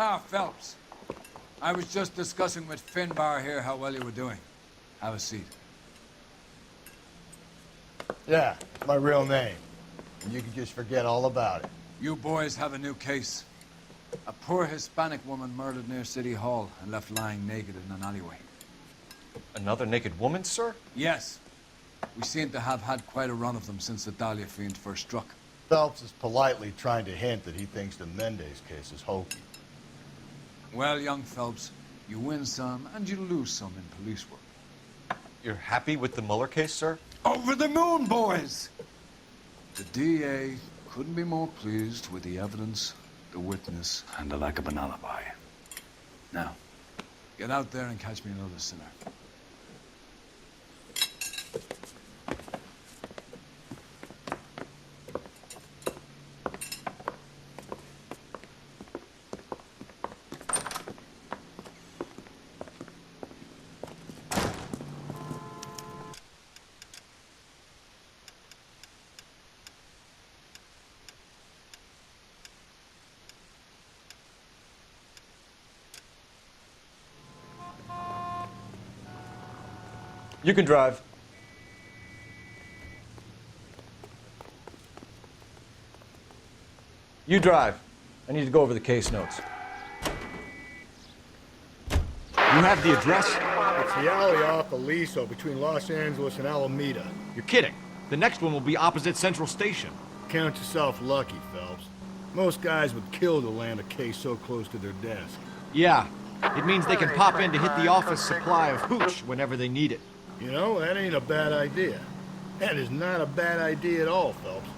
Ah, Phelps. I was just discussing with Finbar here how well you were doing. Have a seat. Yeah, my real name. And you can just forget all about it. You boys have a new case. A poor Hispanic woman murdered near City Hall and left lying naked in an alleyway. Another naked woman, sir? Yes. We seem to have had quite a run of them since the Dahlia fiend first struck. Phelps is politely trying to hint that he thinks the Mendez case is hokey. Well, young Phelps, you win some and you lose some in police work. You're happy with the Mueller case, sir? Over the moon, boys! The DA couldn't be more pleased with the evidence, the witness, and the lack of an alibi. Now, get out there and catch me another sinner. You can drive. You drive. I need to go over the case notes. You have the address? It's the alley off Aliso between Los Angeles and Alameda. You're kidding. The next one will be opposite Central Station. Count yourself lucky, Phelps. Most guys would kill to land a case so close to their desk. Yeah, it means they can pop in to hit the office supply of hooch whenever they need it. You know, that ain't a bad idea. That is not a bad idea at all, Phelps.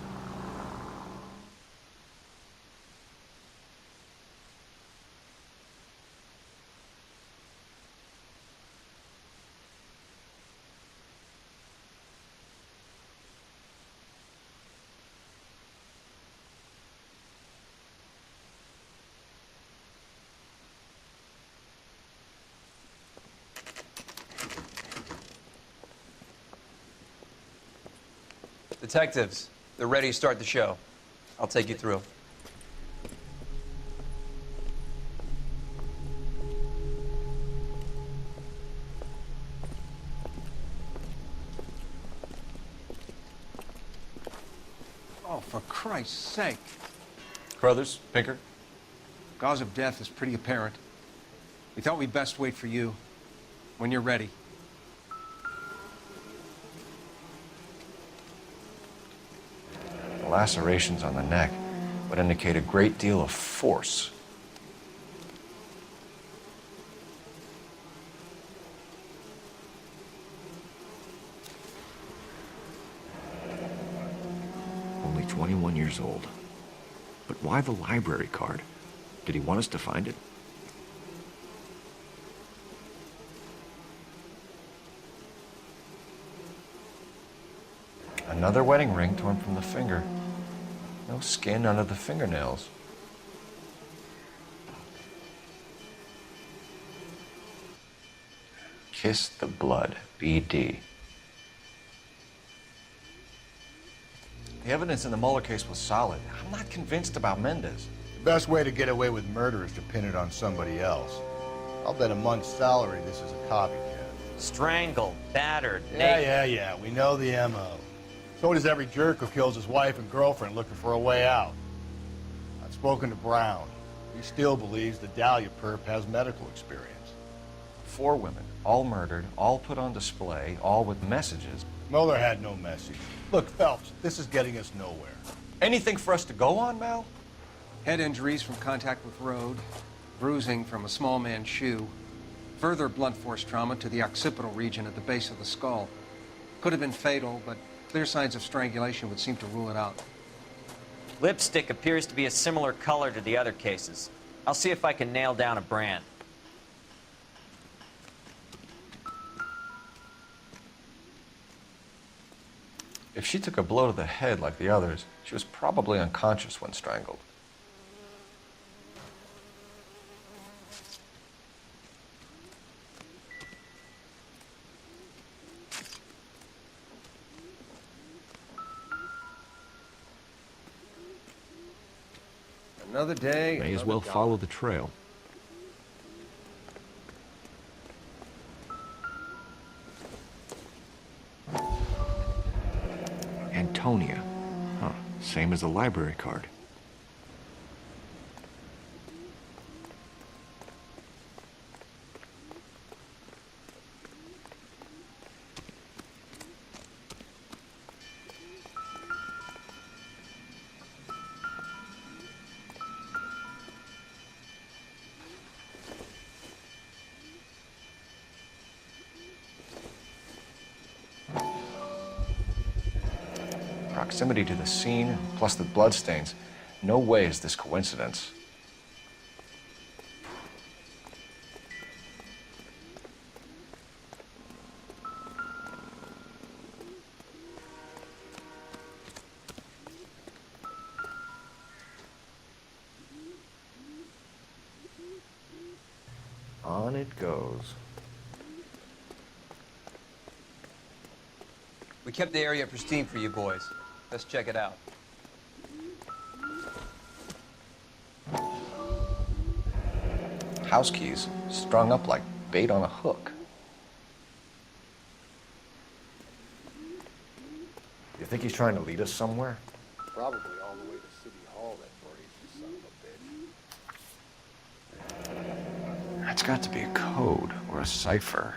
Detectives, they're ready to start the show. I'll take you through. Oh, for Christ's sake. Carruthers, Pinker. Cause of death is pretty apparent. We thought we'd best wait for you. When you're ready. Lacerations on the neck would indicate a great deal of force. Only 21 years old. But why the library card? Did he want us to find it? Another wedding ring torn from the finger. No skin under the fingernails. Kiss the blood, BD. The evidence in the Mueller case was solid. I'm not convinced about Mendez. The best way to get away with murder is to pin it on somebody else. I'll bet a month's salary this is a copycat. Strangled, battered, Yeah, we know the M.O. So does every jerk who kills his wife and girlfriend looking for a way out. I've spoken to Brown. He still believes the Dahlia perp has medical experience. 4 women, all murdered, all put on display, all with messages. Mueller had no message. Look, Phelps, this is getting us nowhere. Anything for us to go on, Mal? Head injuries from contact with road, bruising from a small man's shoe, further blunt force trauma to the occipital region at the base of the skull. Could have been fatal, but clear signs of strangulation would seem to rule it out. Lipstick appears to be a similar color to the other cases. I'll see if I can nail down a brand. If she took a blow to the head like the others, she was probably unconscious when strangled. Another day. May as another well dollar. follow the trail. Antonia. Huh, same as the library card. Proximity to the scene, plus the bloodstains. No way is this coincidence. On it goes. We kept the area pristine for you boys. Let's check it out. House keys, strung up like bait on a hook. You think he's trying to lead us somewhere? Probably all the way to City Hall, that brazen son of a bitch. That's got to be a code or a cipher.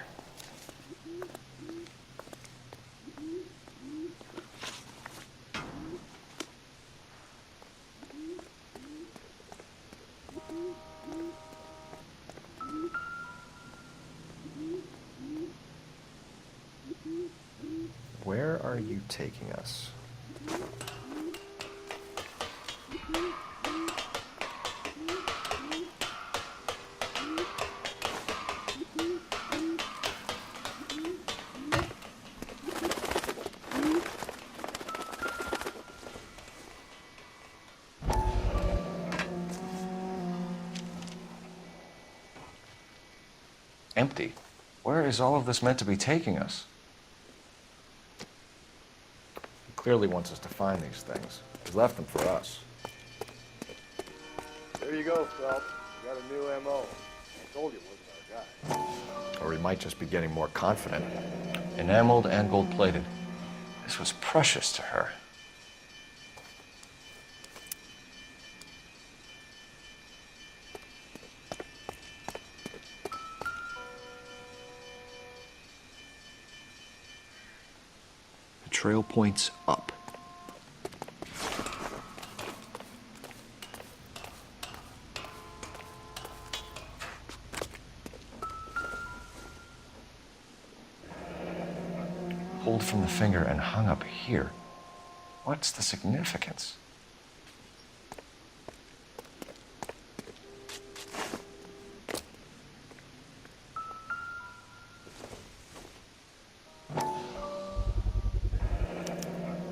Where are you taking us? Empty. Where is all of this meant to be taking us? He clearly wants us to find these things. He left them for us. There you go, Phelps. You got a new M.O. I told you it wasn't our guy. Or he might just be getting more confident. Enameled and gold-plated. This was precious to her. The trail points up. Pulled from the finger and hung up here. What's the significance?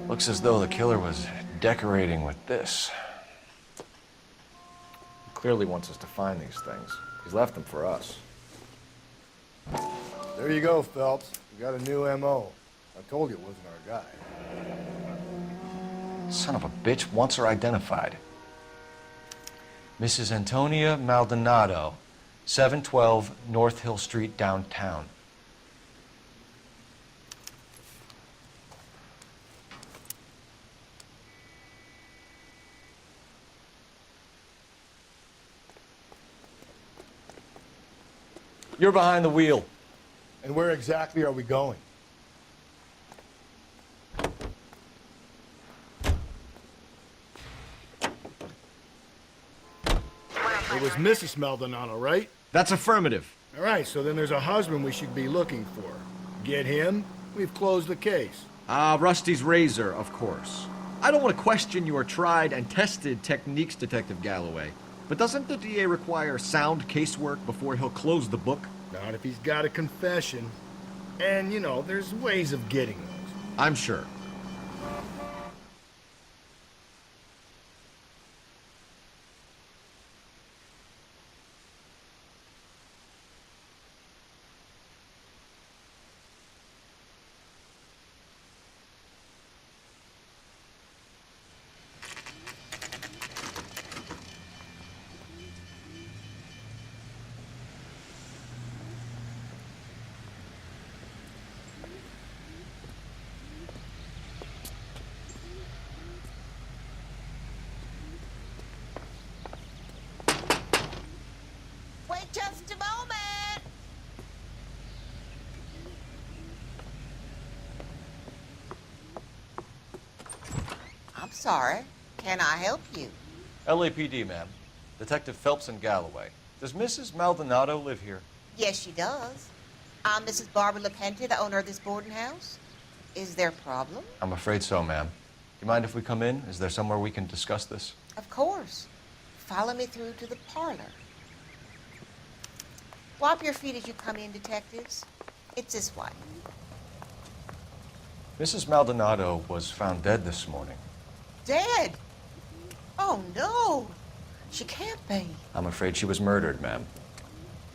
Looks as though the killer was decorating with this. He clearly wants us to find these things. He's left them for us. There you go, Phelps. You got a new M.O. I told you it wasn't our guy. Son of a bitch wants her identified. Mrs. Antonia Maldonado, 712 North Hill Street, downtown. You're behind the wheel. And where exactly are we going? It was Mrs. Maldonado, right? That's affirmative. All right, so then there's a husband we should be looking for. Get him, we've closed the case. Rusty's razor, of course. I don't want to question your tried and tested techniques, Detective Galloway. But doesn't the DA require sound casework before he'll close the book? Not if he's got a confession. And, you know, there's ways of getting those. I'm sure. sorry. Can I help you? LAPD, ma'am. Detective Phelps and Galloway. Does Mrs. Maldonado live here? Yes, she does. I'm Mrs. Barbara LaPente, the owner of this boarding house. Is there a problem? I'm afraid so, ma'am. Do you mind if we come in? Is there somewhere we can discuss this? Of course. Follow me through to the parlor. Wipe your feet as you come in, detectives. It's this way. Mrs. Maldonado was found dead this morning. Dead? Oh, no. She can't be. I'm afraid she was murdered, ma'am.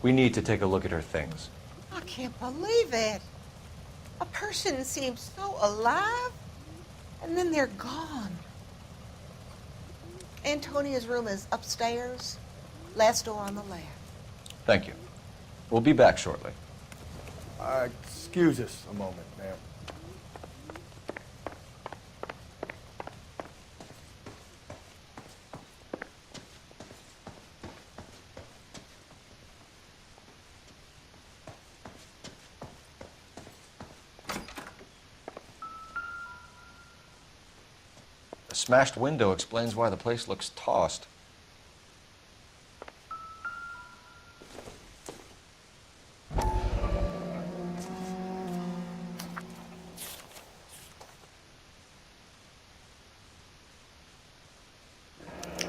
We need to take a look at her things. I can't believe it. A person seems so alive, and then they're gone. Antonia's room is upstairs, last door on the left. Thank you. We'll be back shortly. Excuse us a moment, ma'am. The smashed window explains why the place looks tossed.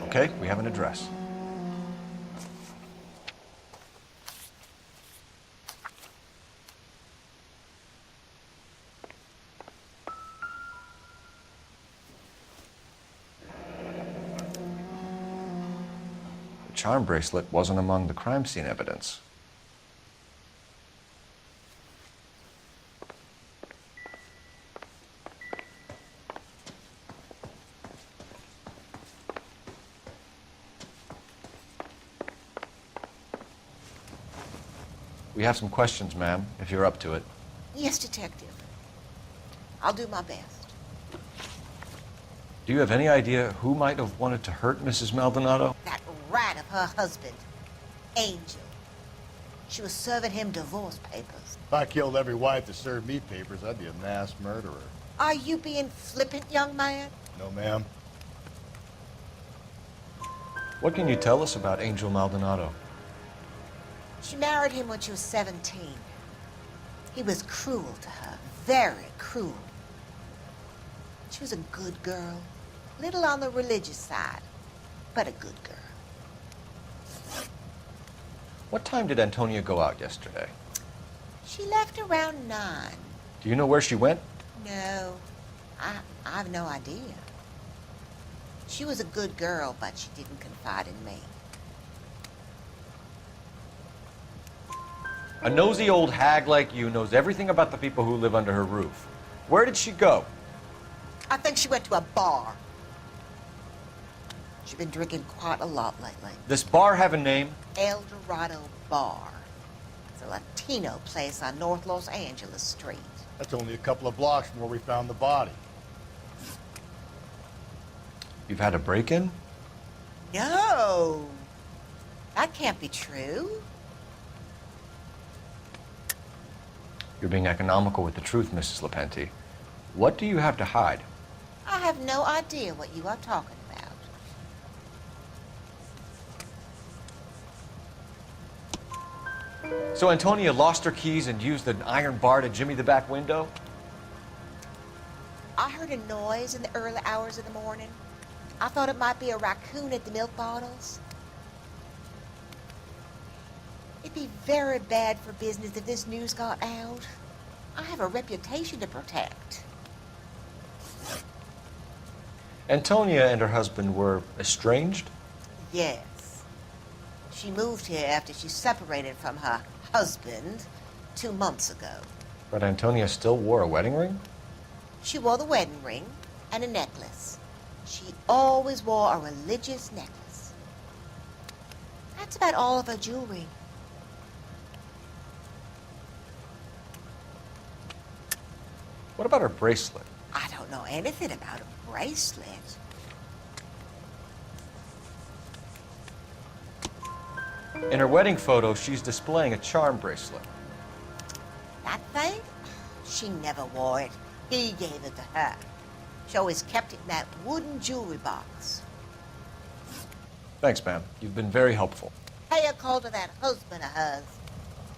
Okay, we have an address. The charm bracelet wasn't among the crime scene evidence. We have some questions, ma'am, if you're up to it. Yes, detective. I'll do my best. Do you have any idea who might have wanted to hurt Mrs. Maldonado? That rat of her husband, Angel. She was serving him divorce papers. If I killed every wife that served me papers, I'd be a mass murderer. Are you being flippant, young man? No, ma'am. What can you tell us about Angel Maldonado? She married him when she was 17. He was cruel to her, very cruel. She was a good girl, little on the religious side, but a good girl. What time did Antonia go out yesterday? She left around 9. Do you know where she went? No, I have no idea. She was a good girl, but she didn't confide in me. A nosy old hag like you knows everything about the people who live under her roof. Where did she go? I think she went to a bar. She's been drinking quite a lot lately. This bar have a name? El Dorado Bar. It's a Latino place on North Los Angeles Street. That's only a couple of blocks from where we found the body. You've had a break-in? No, that can't be true. You're being economical with the truth, Mrs. LaPente. What do you have to hide? I have no idea what you are talking about. So Antonia lost her keys and used an iron bar to jimmy the back window? I heard a noise in the early hours of the morning. I thought it might be a raccoon at the milk bottles. It'd be very bad for business if this news got out. I have a reputation to protect. Antonia and her husband were estranged? Yes. She moved here after she separated from her husband 2 months ago. But Antonia still wore a wedding ring? She wore the wedding ring and a necklace. She always wore a religious necklace. That's about all of her jewelry. What about her bracelet? I don't know anything about a bracelet. In her wedding photo, she's displaying a charm bracelet. That thing? She never wore it. He gave it to her. She always kept it in that wooden jewelry box. Thanks, ma'am. You've been very helpful. Pay a call to that husband of hers.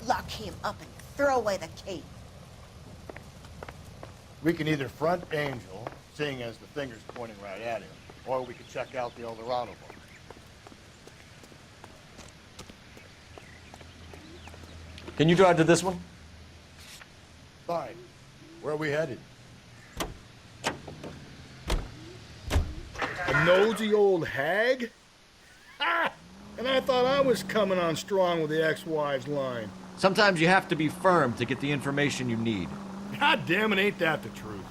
Lock him up and throw away the key. We can either front Angel, seeing as the finger's pointing right at him, or we could check out the Eldorado book. Can you drive to this one? Fine. Where are we headed? A nosy old hag? Ha! And I thought I was coming on strong with the ex-wives line. Sometimes you have to be firm to get the information you need. God damn it, ain't that the truth?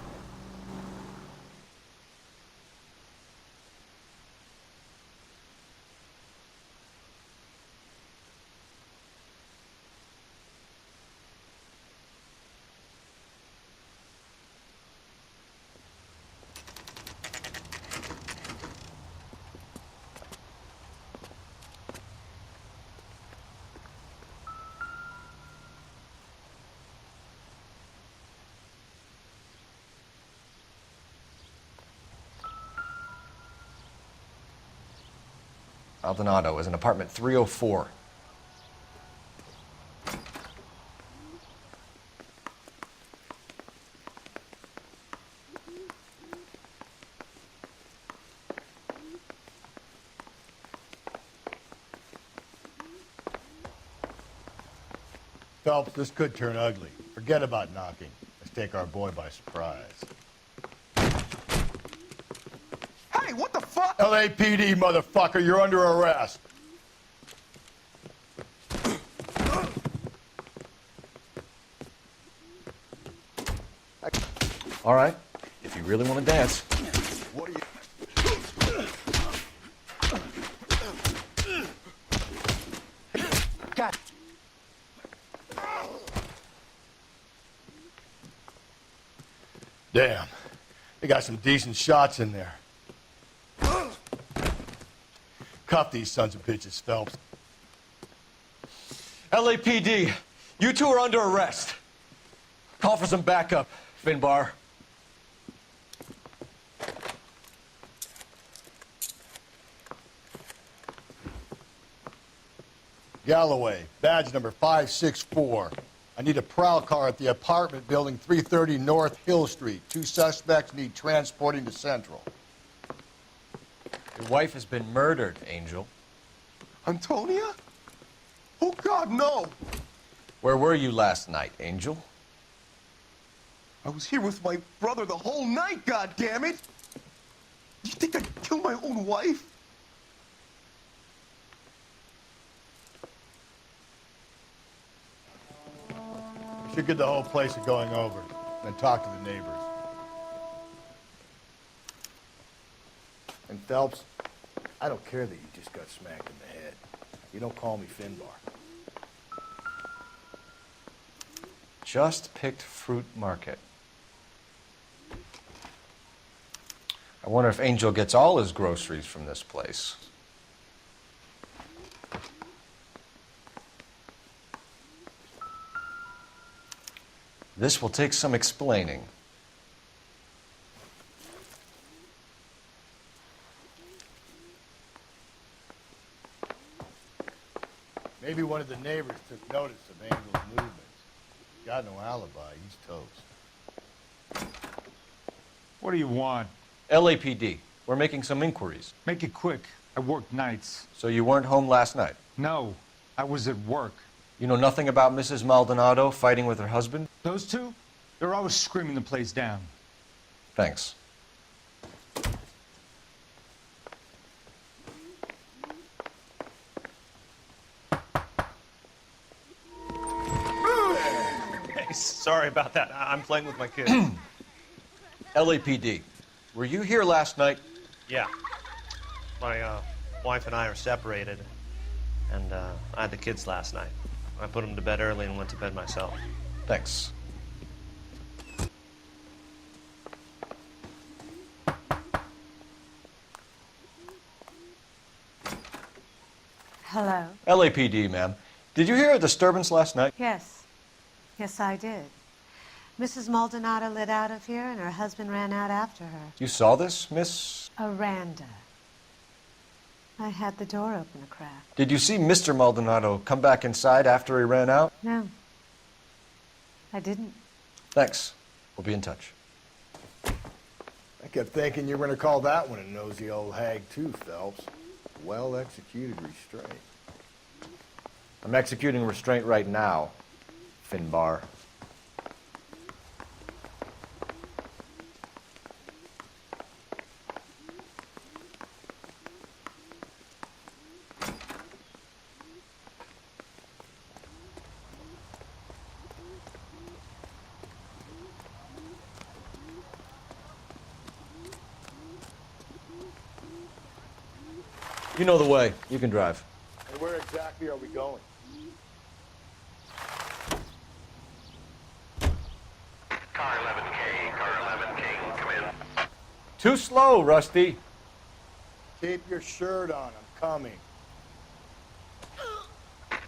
Maldonado is in apartment 304. Phelps, this could turn ugly. Forget about knocking. Let's take our boy by surprise. Hey, what the fuck? LAPD, motherfucker, you're under arrest. All right, if you really want to dance. What are you... God. Damn. They got some decent shots in there. Cuff these sons of bitches, Phelps. LAPD, you two are under arrest. Call for some backup, Finbar. Galloway, badge number 564. I need a prowl car at the apartment building 330 North Hill Street. 2 suspects need transporting to Central. Your wife has been murdered, Angel. Antonia? Oh, God, no! Where were you last night, Angel? I was here with my brother the whole night, God damn it! You think I'd kill my own wife? We should get the whole place a going over, then talk to the neighbors. And Phelps, I don't care that you just got smacked in the head. You don't call me Finbar. Just picked Fruit Market. I wonder if Angel gets all his groceries from this place. This will take some explaining. Maybe one of the neighbors took notice of Angel's movements. Got no alibi, he's toast. What do you want? LAPD, we're making some inquiries. Make it quick. I work nights. So you weren't home last night? No, I was at work. You know nothing about Mrs. Maldonado fighting with her husband? Those two? They're always screaming the place down. Thanks. Hey, sorry about that. I'm playing with my kids. LAPD, were you here last night? Yeah. My wife and I are separated, and I had the kids last night. I put them to bed early and went to bed myself. Thanks. Hello? LAPD, ma'am. Did you hear a disturbance last night? Yes. Yes, I did. Mrs. Maldonado lit out of here, and her husband ran out after her. You saw this, Miss? Aranda. I had the door open a crack. Did you see Mr. Maldonado come back inside after he ran out? No, I didn't. Thanks. We'll be in touch. I kept thinking you were going to call that one a nosy old hag too, Phelps. Well-executed restraint. I'm executing restraint right now, Finbar. You know the way. You can drive. And where exactly are we going? Car 11K, car 11K, come in. Too slow, Rusty. Keep your shirt on. I'm coming.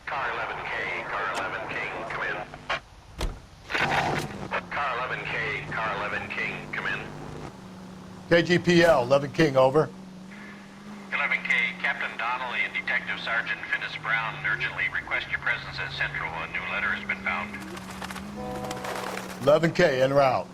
Car 11K, car 11K, come in. Car 11K, car 11K, come in. KGPL, 11 King, over. 11K, Captain Donnelly and Detective Sergeant Finis Brown urgently request your presence at Central. A new letter has been found. 11K, en route.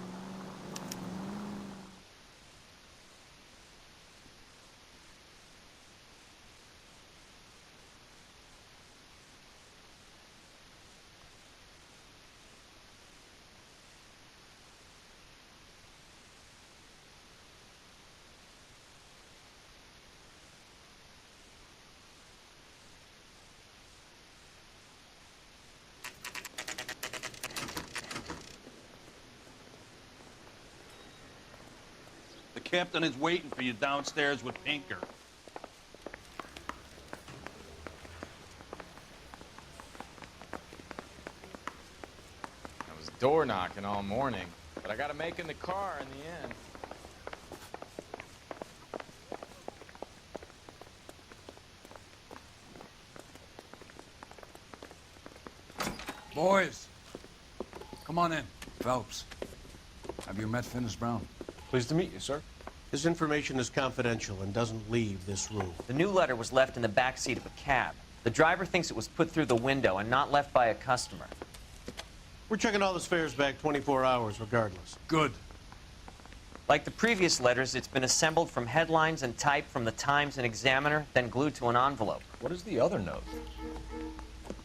The captain is waiting for you downstairs with Pinker. I was door knocking all morning, but I got to make in the car in the end. Boys, come on in. Phelps, have you met Finis Brown? Pleased to meet you, sir. This information is confidential and doesn't leave this room. The new letter was left in the back seat of a cab. The driver thinks it was put through the window and not left by a customer. We're checking all the fares back 24 hours regardless. Good. Like the previous letters, it's been assembled from headlines and typed from the Times and Examiner, then glued to an envelope. What is the other note?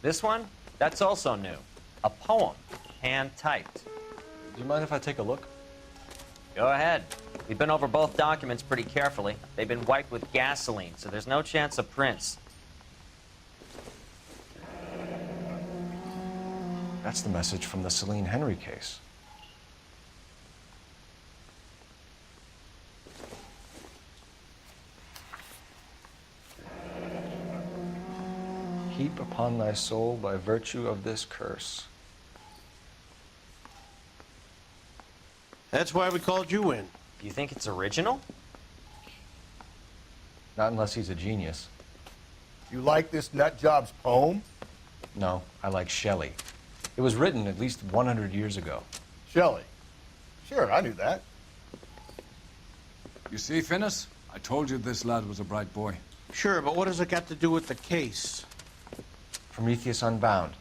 This one? That's also new. A poem, hand-typed. Do you mind if I take a look? Go ahead. We've been over both documents pretty carefully. They've been wiped with gasoline, so there's no chance of prints. That's the message from the Celine Henry case. Heap upon thy soul by virtue of this curse. That's why we called you in. You think it's original? Not unless he's a genius. You like this nutjob's poem? No, I like Shelley. It was written at least 100 years ago. Shelley. Sure, I knew that. You see, Finis? I told you this lad was a bright boy. Sure, but what has it got to do with the case? Prometheus Unbound.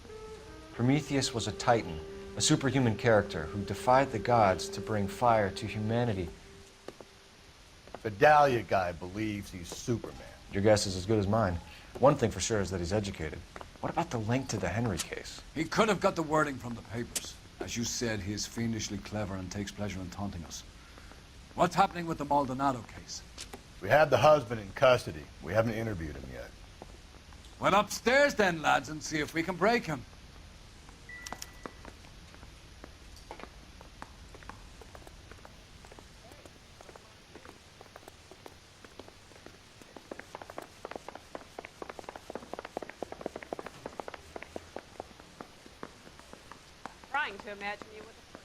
Prometheus was a titan, a superhuman character who defied the gods to bring fire to humanity. The Dahlia guy believes he's Superman. Your guess is as good as mine. One thing for sure is that he's educated. What about the link to the Henry case? He could have got the wording from the papers. As you said, he is fiendishly clever and takes pleasure in taunting us. What's happening with the Maldonado case? We have the husband in custody. We haven't interviewed him yet. Well, upstairs then, lads, and see if we can break him. Trying to imagine you with a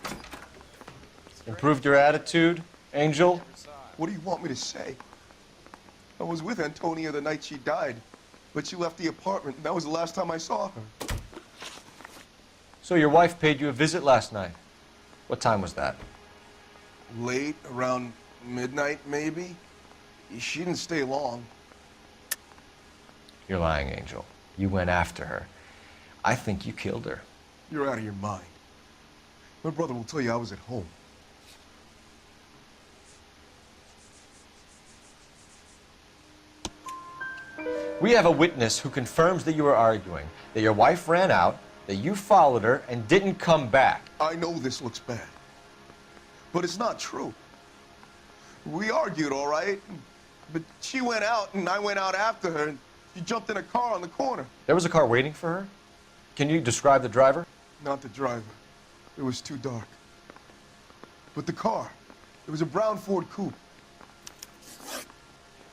personality. Improved your attitude, Angel? What do you want me to say? I was with Antonia the night she died, but she left the apartment, and that was the last time I saw her. So your wife paid you a visit last night. What time was that? Late, around midnight, maybe? She didn't stay long. You're lying, Angel. You went after her. I think you killed her. You're out of your mind. My brother will tell you I was at home. We have a witness who confirms that you were arguing, that your wife ran out, that you followed her, and didn't come back. I know this looks bad, but it's not true. We argued, all right, but she went out and I went out after her and she jumped in a car on the corner. There was a car waiting for her? Can you describe the driver? Not the driver. It was too dark. But the car, it was a brown Ford coupe.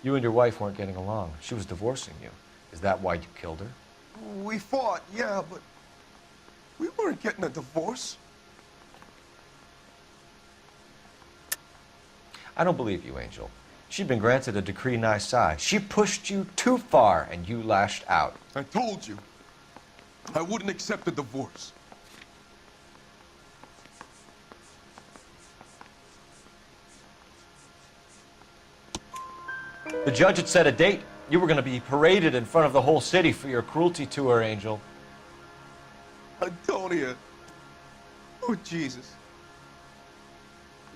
You and your wife weren't getting along. She was divorcing you. Is that why you killed her? We fought, yeah, but we weren't getting a divorce. I don't believe you, Angel. She'd been granted a decree nisi. She pushed you too far, and you lashed out. I told you, I wouldn't accept a divorce. The judge had set a date. You were going to be paraded in front of the whole city for your cruelty to her, Angel. Antonia. Oh, Jesus.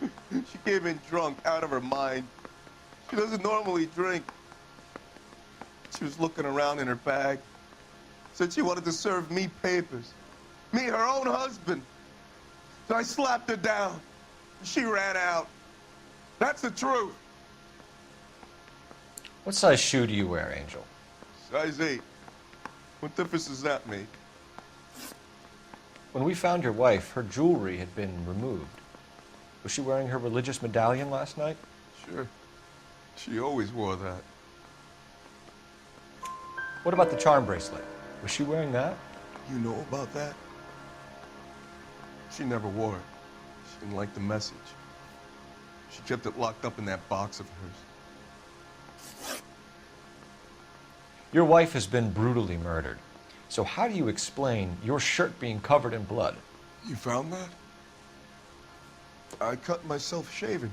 She came in drunk, out of her mind. She doesn't normally drink. She was looking around in her bag. Said she wanted to serve me papers. Me, her own husband. So I slapped her down. She ran out. That's the truth. What size shoe do you wear, Angel? Size 8. What difference does that make? When we found your wife, her jewelry had been removed. Was she wearing her religious medallion last night? Sure. She always wore that. What about the charm bracelet? Was she wearing that? You know about that? She never wore it. She didn't like the message. She kept it locked up in that box of hers. Your wife has been brutally murdered. So how do you explain your shirt being covered in blood? You found that? I cut myself shaving.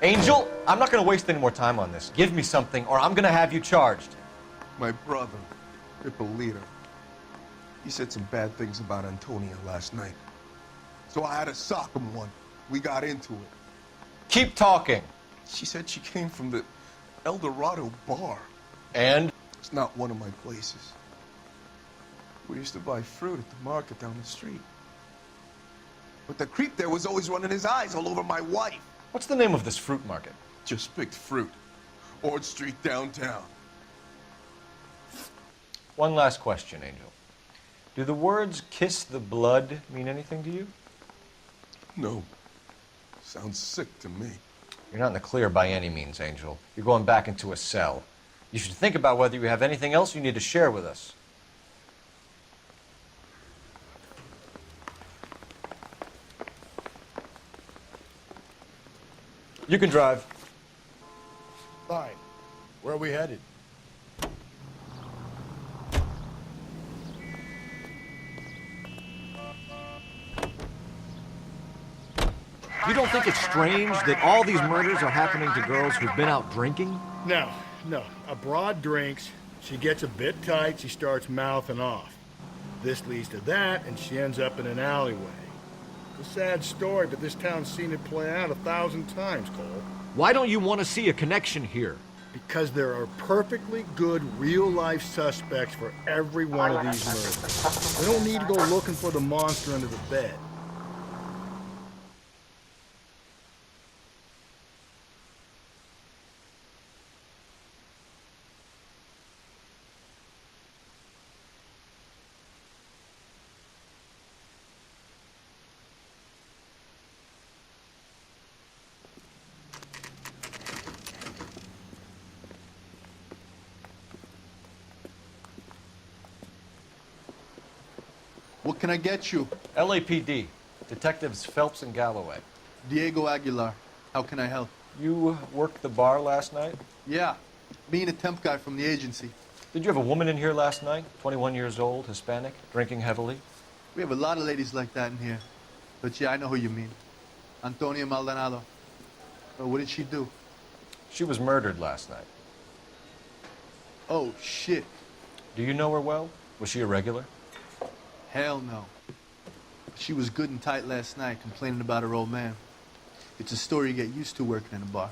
Angel, I'm not going to waste any more time on this. Give me something or I'm going to have you charged. My brother, Ippolito, he said some bad things about Antonia last night. So I had to sock him one. We got into it. Keep talking. She said she came from the El Dorado bar. And? It's not one of my places. We used to buy fruit at the market down the street. But the creep there was always running his eyes all over my wife. What's the name of this fruit market? Just picked fruit. Ord Street downtown. One last question, Angel. Do the words kiss the blood mean anything to you? No. Sounds sick to me. You're not in the clear by any means, Angel. You're going back into a cell. You should think about whether you have anything else you need to share with us. You can drive. Fine. Where are we headed? You don't think it's strange that all these murders are happening to girls who've been out drinking? No. A broad drinks, she gets a bit tight, she starts mouthing off. This leads to that, and she ends up in an alleyway. It's a sad story, but this town's seen it play out 1,000 times, Cole. Why don't you want to see a connection here? Because there are perfectly good real-life suspects for every one of these murders. We don't need to go looking for the monster under the bed. What can I get you? LAPD. Detectives Phelps and Galloway. Diego Aguilar. How can I help? You worked the bar last night? Yeah. Me and a temp guy from the agency. Did you have a woman in here last night? 21 years old, Hispanic, drinking heavily? We have a lot of ladies like that in here. But yeah, I know who you mean. Antonia Maldonado. Oh, what did she do? She was murdered last night. Oh, shit. Do you know her well? Was she a regular? Hell no. She was good and tight last night, complaining about her old man. It's a story you get used to working in a bar.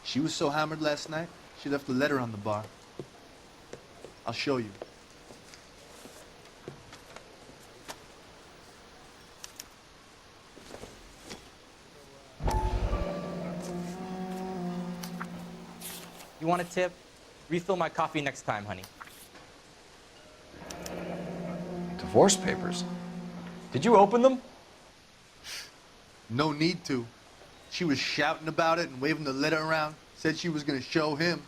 She was so hammered last night, she left a letter on the bar. I'll show you. You want a tip? Refill my coffee next time, honey. Divorce papers? Did you open them? No need to. She was shouting about it and waving the letter around. Said she was gonna show him.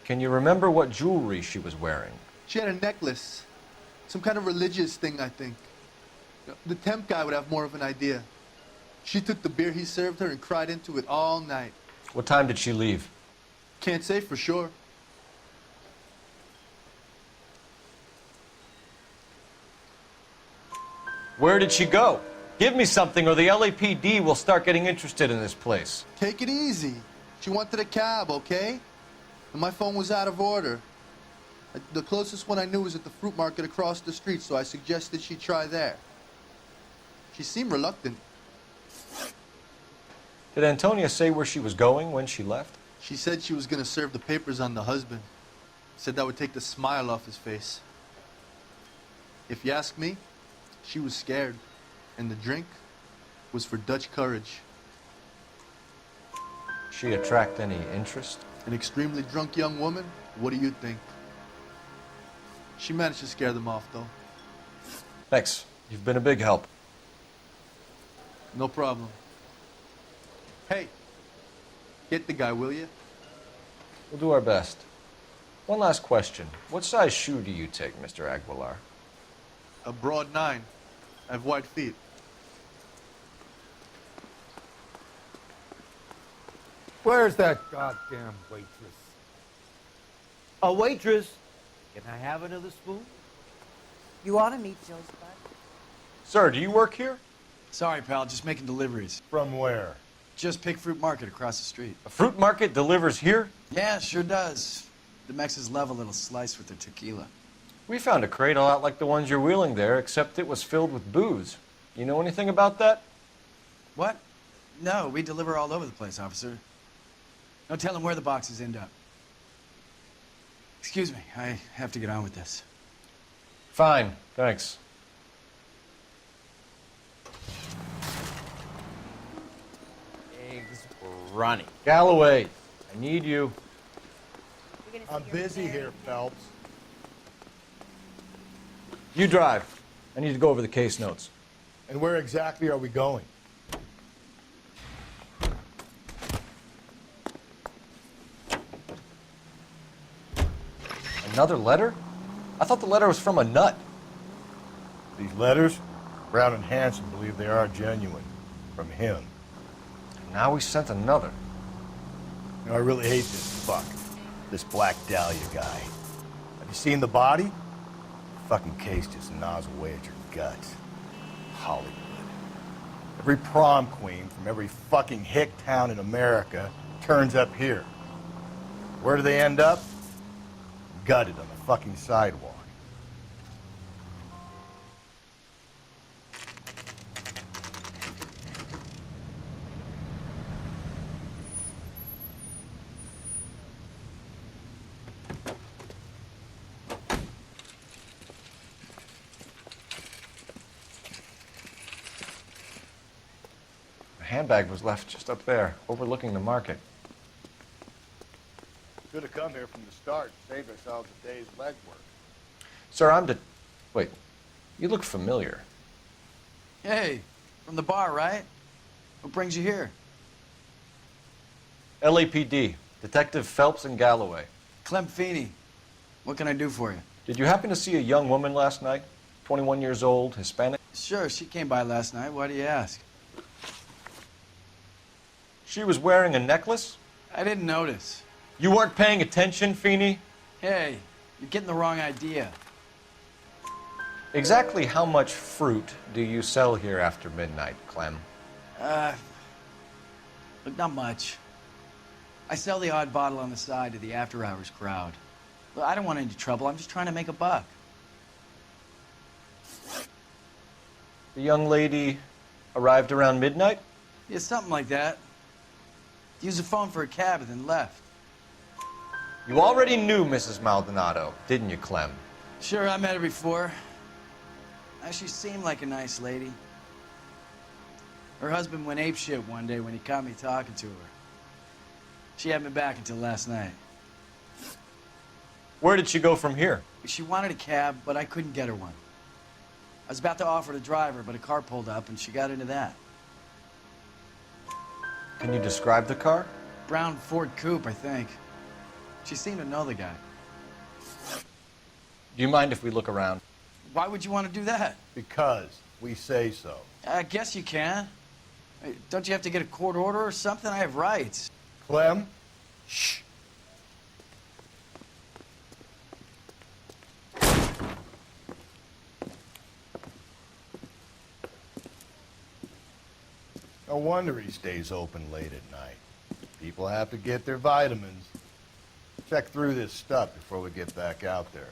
Can you remember what jewelry she was wearing? She had a necklace. Some kind of religious thing, I think. The temp guy would have more of an idea. She took the beer he served her and cried into it all night. What time did she leave? Can't say for sure. Where did she go? Give me something or the LAPD will start getting interested in this place. Take it easy. She wanted a cab, okay? And my phone was out of order. The closest one I knew was at the fruit market across the street, so I suggested she try there. She seemed reluctant. Did Antonia say where she was going when she left? She said she was going to serve the papers on the husband. Said that would take the smile off his face. If you ask me, she was scared. And the drink was for Dutch courage. She attract any interest? An extremely drunk young woman? What do you think? She managed to scare them off, though. Thanks. You've been a big help. No problem. Hey, get the guy, will you? We'll do our best. One last question. What size shoe do you take, Mr. Aguilar? A broad 9. I have wide feet. Where's that goddamn waitress? A waitress? Can I have another spoon? You ought to meet Joe's bud. Sir, do you work here? Sorry, pal, just making deliveries. From where? Just Pick Fruit Market across the street. A fruit market delivers here? Yeah, sure does. The Mexes love a little slice with their tequila. We found a crate a lot like the ones you're wheeling there, except it was filled with booze. You know anything about that? What? No, we deliver all over the place, officer. No telling where the boxes end up. Excuse me, I have to get on with this. Fine, thanks. Eggs running. Galloway, I need you. I'm busy here, Phelps. You drive. I need to go over the case notes. And where exactly are we going? Another letter? I thought the letter was from a nut. These letters? Brown and Hanson believe they are genuine. From him. Now we sent another. You know, I really hate this fuck. This Black Dahlia guy. Have you seen the body? Fucking case just gnaws away at your guts. Hollywood. Every prom queen from every fucking hick town in America turns up here. Where do they end up? Gutted on the fucking sidewalk. The handbag was left just up there, overlooking the market. Should have come here from the start, saved ourselves a day's legwork. Sir, Wait, you look familiar. Hey, from the bar, right? What brings you here? LAPD, Detective Phelps and Galloway. Clem Feeney. What can I do for you? Did you happen to see a young woman last night? 21 years old, Hispanic? Sure, she came by last night. Why do you ask? She was wearing a necklace? I didn't notice. You weren't paying attention, Feeney? Hey, you're getting the wrong idea. Exactly how much fruit do you sell here after midnight, Clem? Look, not much. I sell the odd bottle on the side to the after-hours crowd. Look, I don't want any trouble. I'm just trying to make a buck. The young lady arrived around midnight? Yeah, something like that. Used the phone for a cab and then left. You already knew Mrs. Maldonado, didn't you, Clem? Sure, I met her before. She seemed like a nice lady. Her husband went apeshit one day when he caught me talking to her. She had me back until last night. Where did she go from here? She wanted a cab, but I couldn't get her one. I was about to offer to drive her, but a car pulled up and she got into that. Can you describe the car? Brown Ford Coupe, I think. She seemed to know the guy. Do you mind if we look around? Why would you want to do that? Because we say so. I guess you can. Hey, don't you have to get a court order or something? I have rights. Clem? Shh. No wonder he stays open late at night. People have to get their vitamins. Check through this stuff before we get back out there.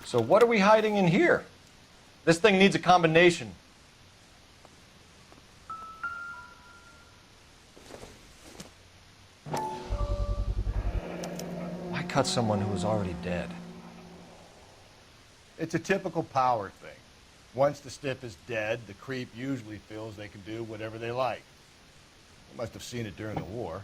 So what are we hiding in here? This thing needs a combination. Why cut someone who was already dead? It's a typical power thing. Once the stiff is dead, the creep usually feels they can do whatever they like. You must have seen it during the war.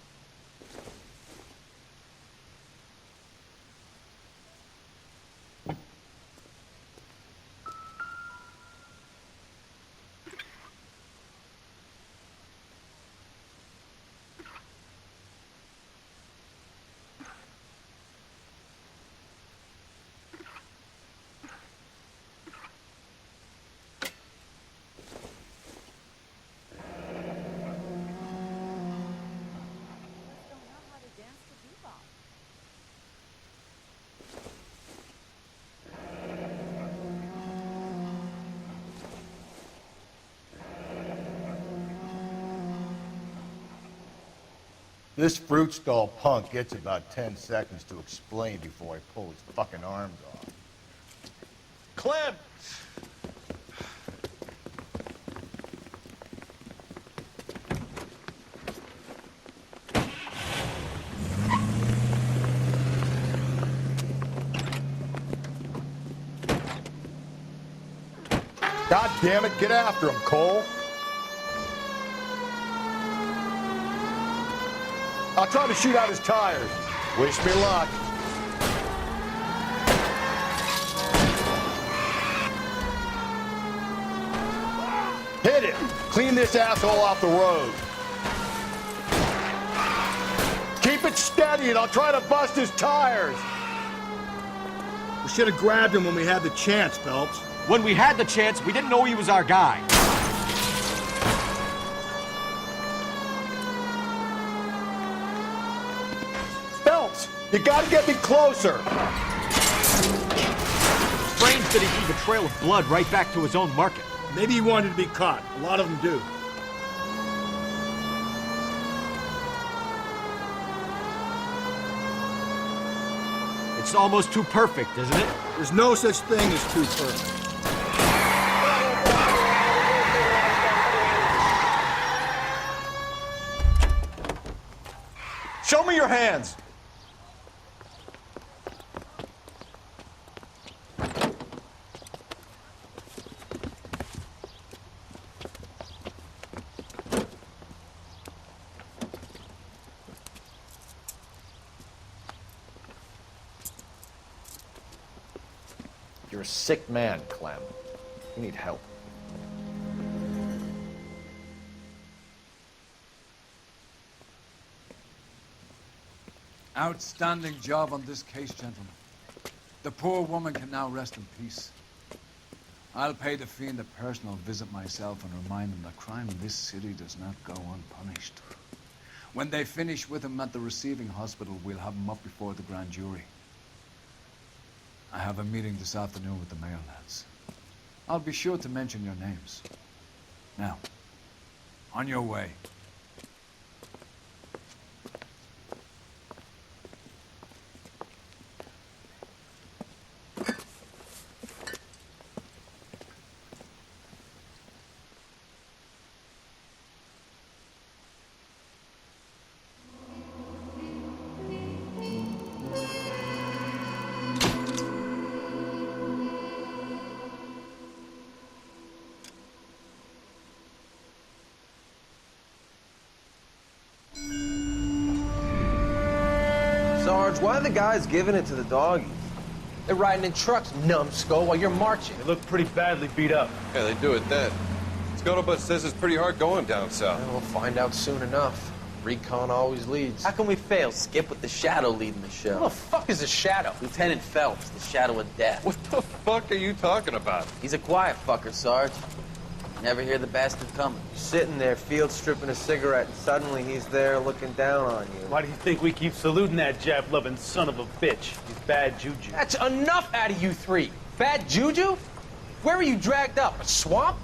This fruit stall punk gets about 10 seconds to explain before I pull his fucking arms off. Clem! God damn it, get after him, Cole. I'll try to shoot out his tires. Wish me luck. Hit him. Clean this asshole off the road. Keep it steady and I'll try to bust his tires. We should have grabbed him when we had the chance, Phelps. When we had the chance, we didn't know he was our guy. Phelps, you gotta get me closer. Strange that he'd leave a trail of blood right back to his own market. Maybe he wanted to be caught. A lot of them do. It's almost too perfect, isn't it? There's no such thing as too perfect. Show me your hands! You're a sick man, Clem. You need help. Outstanding job on this case, gentlemen. The poor woman can now rest in peace. I'll pay the fiend a personal visit myself and remind him that crime in this city does not go unpunished. When they finish with him at the receiving hospital, we'll have him up before the grand jury. I have a meeting this afternoon with the mayor lads. I'll be sure to mention your names. Now, on your way. Sarge, why are the guys giving it to the doggies? They're riding in trucks, numbskull, while you're marching. They look pretty badly beat up. Yeah, they do it then. Scuttlebutt says it's pretty hard going down south. We'll find out soon enough. Recon always leads. How can we fail? Skip with the Shadow leading the show. Who the fuck is the Shadow? Lieutenant Phelps, the Shadow of Death. What the fuck are you talking about? He's a quiet fucker, Sarge. Never hear the bastard coming. You're sitting there, field stripping a cigarette, and suddenly he's there looking down on you. Why do you think we keep saluting that Jap-loving son of a bitch? He's bad juju. That's enough out of you three. Bad juju? Where were you dragged up? A swamp?